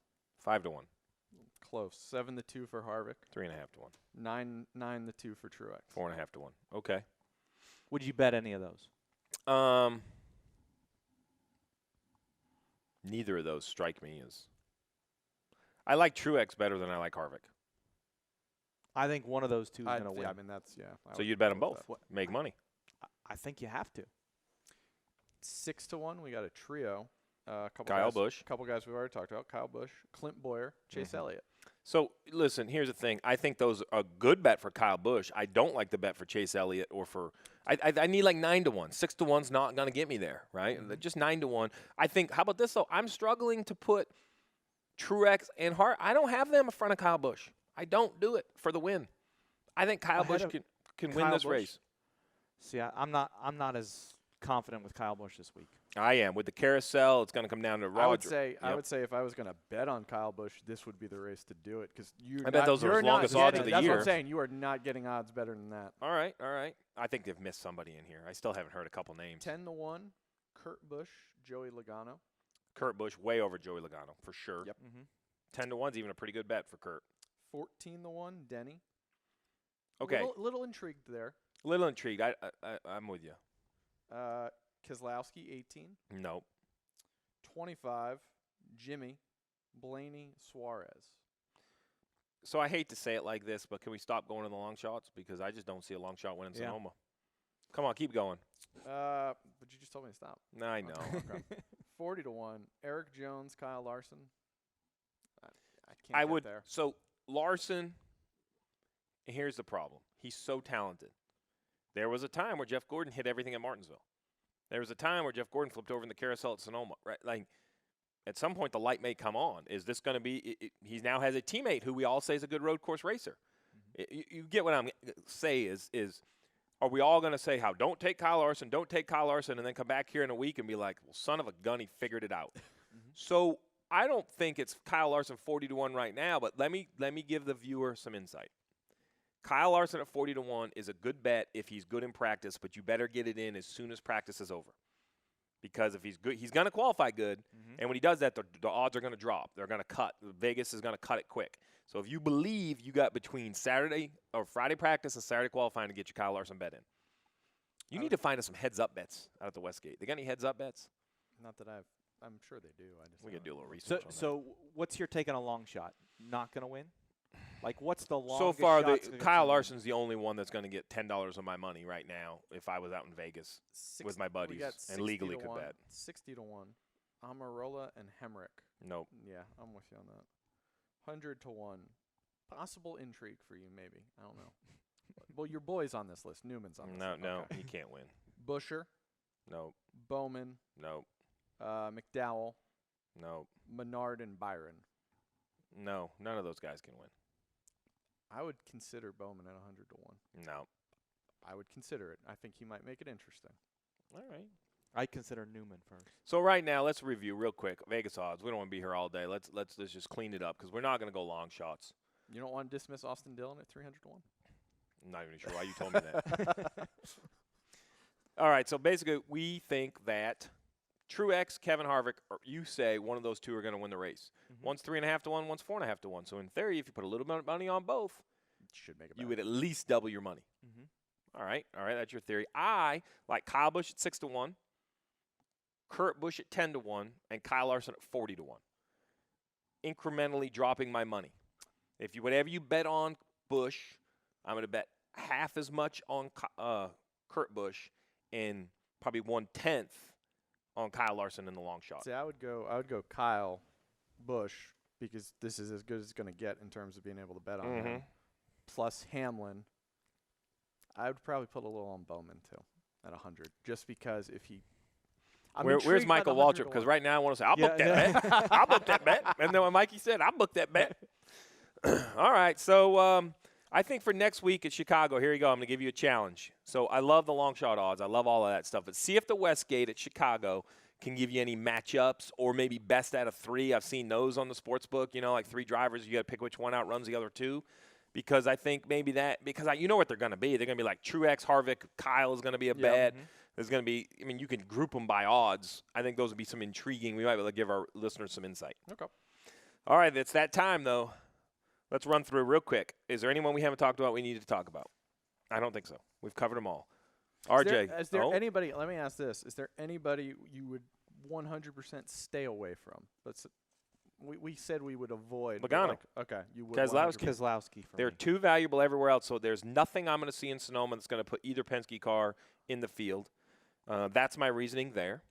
5-1, close. 7-2 for Harvick. 3.5-1, 9-2 for Truex. 4.5-1. Okay. Would you bet any of those? Neither of those strike me as. I like Truex better than I like Harvick. I think one of those two is going to win. Yeah, I mean that's I So would you'd bet go them with both. that. Make money. I think you have to. 6-1. We got a trio. Kyle Busch. A couple guys we've already talked about. Kyle Busch, Clint Boyer, Chase Elliott. So listen, here's the thing. I think those are a good bet for Kyle Busch. I don't like the bet for Chase Elliott or for. I need like 9-1. 6-1's not going to get me there, right? Just 9-1. I think. How about this though? I'm struggling to put Truex and Hart. I don't have them in front of Kyle Busch. I don't do it for the win. I think Kyle Busch can win Kyle this Busch? race. See, I'm not as confident with Kyle Busch this week. I am. With the carousel, it's going to come down to Roger. I would say if I was going to bet on Kyle Busch, this would be the race to do it because I bet those are his longest odds of the That's year. what I'm saying. You are not getting odds better than that. All right. I think they've missed somebody in here. I still haven't heard a couple names. 10-1, Kurt Busch, Joey Logano. Kurt Busch way over Joey Logano for sure. Yep. 10-1's even a pretty good bet for Kurt. 14-1, Denny. Okay. Little intrigued there. Little intrigued. I'm with you. Keselowski, 18. Nope. 25, Jimmy, Blaney, Suarez. So I hate to say it like this, but can we stop going to the long shots? Because I just don't see a long shot winning Sonoma. Come on, keep going. But you just told me to stop. No, I know. Okay. 40-1, Eric Jones, Kyle Larson. I can't I get would. there. So Larson, here's the problem. He's so talented. There was a time where Jeff Gordon hit everything at Martinsville. There was a time where Jeff Gordon flipped over in the carousel at Sonoma. Right? Like, at some point, the light may come on. Is this going to be? He now has a teammate who we all say is a good road course racer. You get what I'm say is are we all going to say how don't take Kyle Larson, and then come back here in a week and be like, well, son of a gun, he figured it out. So I don't think it's Kyle Larson 40-1 right now, but let me give the viewer some insight. Kyle Larson at 40-1 is a good bet if he's good in practice, but you better get it in as soon as practice is over. Because if he's good, he's going to qualify good, and when he does that, the odds are going to drop. They're going to cut. Vegas is going to cut it quick. So if you believe you got between Saturday or Friday practice and Saturday qualifying to get your Kyle Larson bet in, you need to find us some heads-up bets out at the Westgate. They got any heads-up bets? Not that I'm sure they do. We got to do a little research on that. So what's your take on a long shot? Not going to win? Like, what's the longest So far, shot to get Kyle you Larson's the only one that's going to get $10 of my money right now if I was out in Vegas with my buddies and legally could bet. 60-1, Amarola and Hemrick. Nope. Yeah, I'm with you on that. 100-1, possible intrigue for you maybe. I don't know. Well, your boy's on this list. Newman's on this list. No, Okay. you can't win. Busher, Nope. Bowman, Nope. McDowell, Nope. Menard, and Byron. No, none of those guys can win. I would consider Bowman at 100-1. No. I would consider it. I think he might make it interesting. All right. I'd consider Newman first. So right now, let's review real quick Vegas odds. We don't want to be here all day. Let's just clean it up because we're not going to go long shots. You don't want to dismiss Austin Dillon at 300 to 1? I'm not even sure why you told me that. All right, so basically we think that Truex, Kevin Harvick, or you say one of those two are going to win the race. One's 3.5 to 1, one's 4.5 to 1. So in theory, if you put a little bit of money on both, Should make it you would at least double your money. Mm-hmm. All right, that's your theory. I like Kyle Busch at 6 to 1, Kurt Busch at 10 to 1, and Kyle Larson at 40 to 1. Incrementally dropping my money. Whatever you bet on Busch, I'm going to bet half as much on Kurt Busch and probably 1/10 on Kyle Larson in the long shot. See, I would go Kyle Busch because this is as good as it's going to get in terms of being able to bet on him. Plus Hamlin. I would probably put a little on Bowman too at 100, just because if he. Where's Michael Waltrip? Because right now I want to say I'll book that bet. I'll book that bet. And then when Mikey said I'll book that bet. All right, so I think for next week at Chicago, here you go. I'm going to give you a challenge. So I love the long shot odds. I love all of that stuff. But see if the Westgate at Chicago can give you any matchups or maybe best out of 3. I've seen those on the sports book. Like 3 drivers. You got to pick which one outruns the other 2. Because I think maybe you know what they're going to be. They're going to be like Truex, Harvick, Kyle is going to be a bet. There's going to be, you can group them by odds. I think those would be some intriguing. We might be able to give our listeners some insight. Okay. All right, it's that time, though. Let's run through real quick. Is there anyone we haven't talked about we need to talk about? I don't think so. We've covered them all. RJ. Is there anybody, let me ask this. Is there anybody you would 100% stay away from? We said we would avoid. Logano. Okay. You would. Keselowski. They're too valuable everywhere else, so there's nothing I'm going to see in Sonoma that's going to put either Penske car in the field. That's my reasoning there.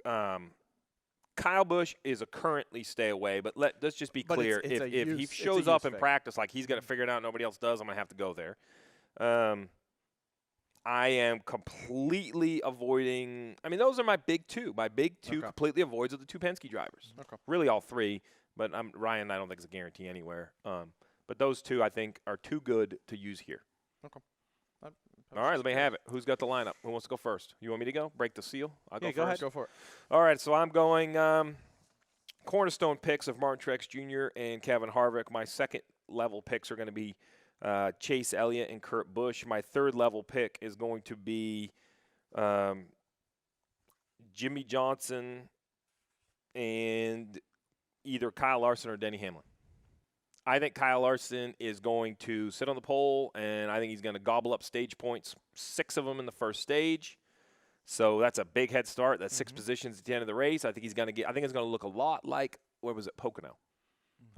Kyle Busch is a currently stay away, but let's just be clear. If he shows up in practice like he's got to figure it out, nobody else does, I'm going to have to go there. I am completely avoiding – those are my big 2. My big 2 completely avoids are the 2 Penske drivers. Really all 3, but Ryan I don't think is a guarantee anywhere. But those 2 I think are too good to use here. All right, let me have it. Who's got the lineup? Who wants to go first? You want me to go? Break the seal? I'll go first. Go ahead. Go for it. All right, so I'm going cornerstone picks of Martin Truex Jr. and Kevin Harvick. My second level picks are going to be Chase Elliott and Kurt Busch. My third level pick is going to be Jimmy Johnson and either Kyle Larson or Denny Hamlin. I think Kyle Larson is going to sit on the pole, and I think he's going to gobble up stage points, 6 of them in the first stage. So that's a big head start. That's 6 positions at the end of the race. I think he's going to I think it's going to look a lot like Pocono.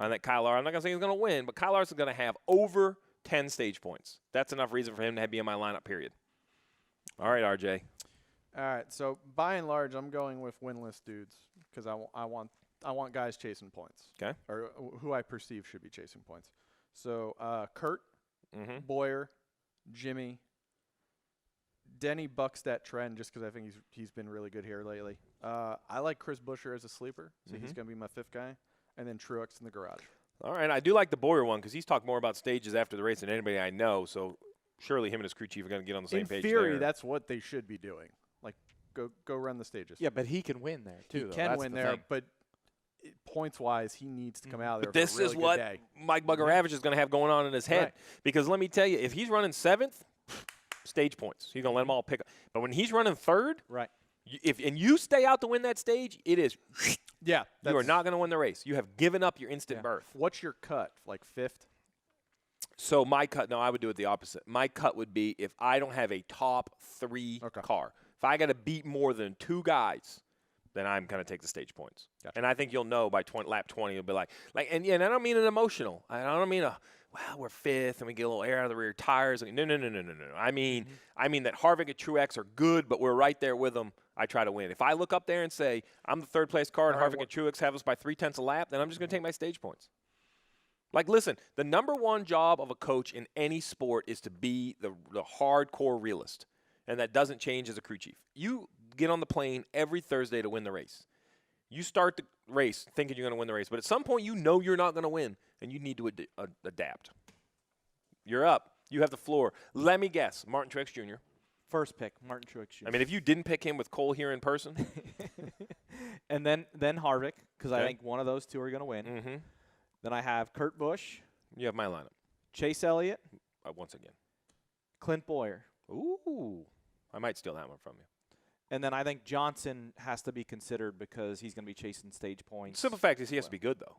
I think Kyle Larson. I'm not going to say he's going to win, but Kyle Larson is going to have over 10 stage points. That's enough reason for him to be in my lineup. Period. All right, RJ. All right. So by and large, I'm going with winless dudes because I want guys chasing points. Okay. Or who I perceive should be chasing points. So Kurt, Boyer, Jimmy, Denny bucks that trend just because I think he's been really good here lately. I like Chris Buescher as a sleeper, so he's going to be my 5th guy. And then Truex in the garage. All right. I do like the Boyer one because he's talked more about stages after the race than anybody I know. So surely him and his crew chief are going to get on the same page. In theory, that's what they should be doing. Like, go run the stages. Yeah, but he can win there, too. He can win there, but points-wise, he needs to come out there. But this is what Mike Bugger-Ravage is going to have going on in his head. Right. Because let me tell you, if he's running 7th, stage points. He's going to let them all pick up. But when he's running 3rd, right. And you stay out to win that stage, it is you are not going to win the race. You have given up your instant berth. What's your cut? Like 5th? So my cut, no, I would do it the opposite. My cut would be if I don't have a top 3 car. If I got to beat more than 2 guys, then I'm going to take the stage points. Gotcha. And I think you'll know by lap 20, you'll be like, and I don't mean it emotional. I don't mean we're 5th and we get a little air out of the rear tires. No. I mean that Harvick and Truex are good, but we're right there with them. I try to win. If I look up there and say I'm the 3rd place car and Harvick and Truex have us by 0.3 a lap, then I'm just going to take my stage points. Like, listen, the number 1 job of a coach in any sport is to be the hardcore realist, and that doesn't change as a crew chief. You get on the plane every Thursday to win the race. You start the race thinking you're going to win the race, but at some point you know you're not going to win, and you need to adapt. You're up. You have the floor. Let me guess, Martin Truex Jr., First pick, Martin Truex Jr. I mean, if you didn't pick him with Cole here in person. And then Harvick, because I think one of those two are going to win. Mm-hmm. Then I have Kurt Busch. You have my lineup. Chase Elliott. Once again. Clint Boyer. Ooh. I might steal that one from you. And then I think Johnson has to be considered because he's going to be chasing stage points. Simple fact is he has to be good, though.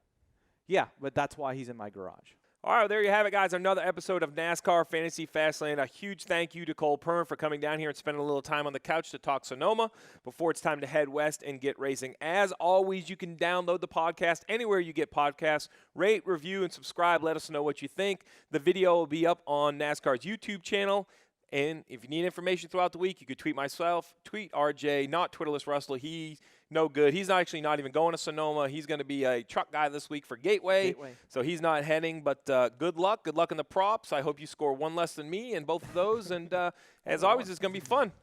Yeah, but that's why he's in my garage. All right, well, there you have it, guys. Another episode of NASCAR Fantasy Fastlane. A huge thank you to Cole Pearn for coming down here and spending a little time on the couch to talk Sonoma before it's time to head west and get racing. As always, you can download the podcast anywhere you get podcasts. Rate, review, and subscribe. Let us know what you think. The video will be up on NASCAR's YouTube channel. And if you need information throughout the week, you could tweet myself, tweet RJ, not Twitterless Russell. He's no good. He's not even going to Sonoma. He's going to be a truck guy this week for Gateway. So he's not heading. But good luck. Good luck in the props. I hope you score one less than me in both of those. And as always, it's going to be fun.